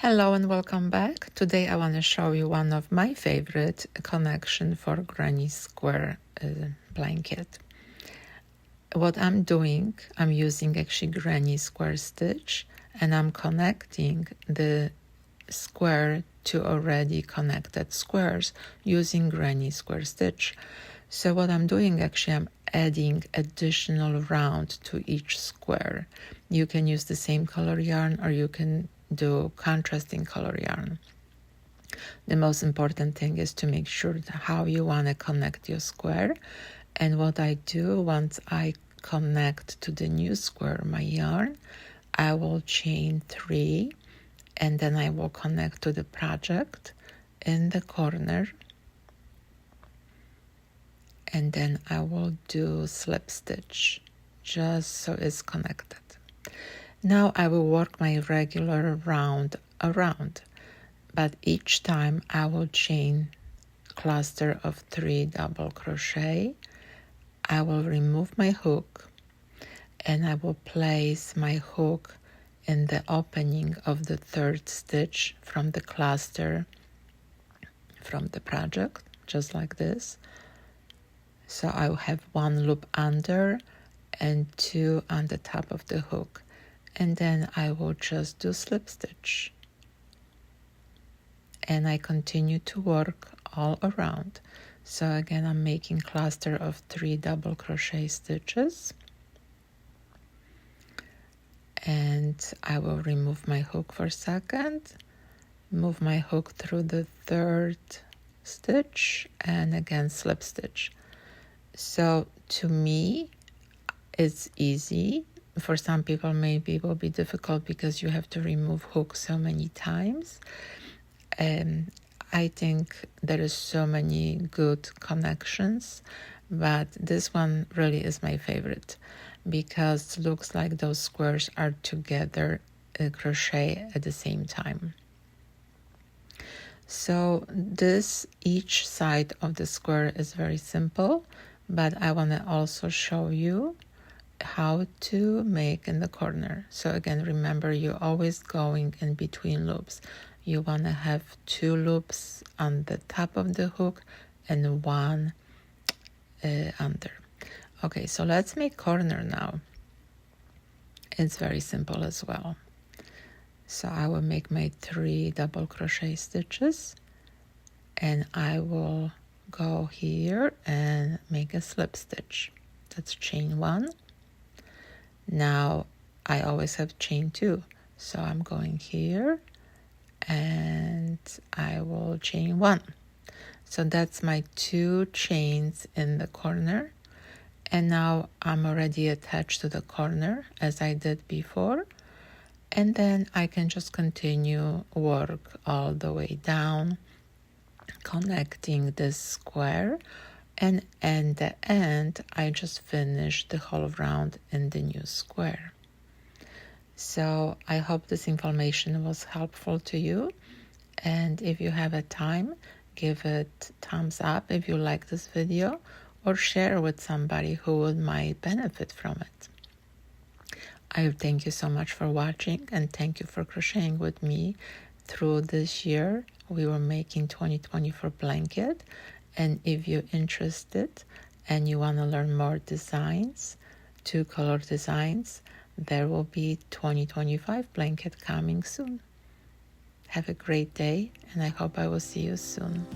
Hello and welcome back. Today I want to show you one of my favorite connection for granny square blanket. What I'm doing, I'm using actually granny square stitch, and I'm connecting the square to already connected squares using granny square stitch. So what I'm doing, actually, I'm adding additional round to each square. You can use the same color yarn, or you can do contrasting color yarn. The most important thing is to make sure how you want to connect your square. And what I do, once I connect to the new square my yarn, I will chain 3, and then I will connect to the project in the corner, and then I will do slip stitch just so it's connected. Now I will work my regular round around, but each time I will chain cluster of 3 double crochet. I will remove my hook, and I will place my hook in the opening of the 3rd stitch from the cluster from the project, just like this. So I will have 1 loop under and 2 on the top of the hook, and then I will just do slip stitch, and I continue to work all around. So again, I'm making cluster of 3 double crochet stitches, and I will remove my hook for a second, move my hook through the 3rd stitch, and again slip stitch. So to me it's easy. For some people maybe it will be difficult because you have to remove hooks so many times. I think there is so many good connections, but this one really is my favorite because it looks like those squares are together crochet at the same time. So this, each side of the square is very simple, but I want to also show you how to make in the corner. So again, remember, you're always going in between loops. You want to have 2 loops on the top of the hook and 1 under. Okay, so let's make corner now. It's very simple as well. So I will make my 3 double crochet stitches, and I will go here and make a slip stitch. That's chain 1. Now I always have chain 2, so I'm going here and I will chain 1. So that's my 2 chains in the corner, and now I'm already attached to the corner as I did before, and then I can just continue work all the way down, connecting this square, and at the end I just finished the whole round in the new square. So I hope this information was helpful to you, and if you have a time, give it thumbs up if you like this video, or share with somebody who might benefit from it. I thank you so much for watching, and thank you for crocheting with me through this year. We were making 2024 blanket, and if you're interested and you want to learn more designs, 2 color designs, there will be 2025 blanket coming soon. Have a great day, and I hope I will see you soon.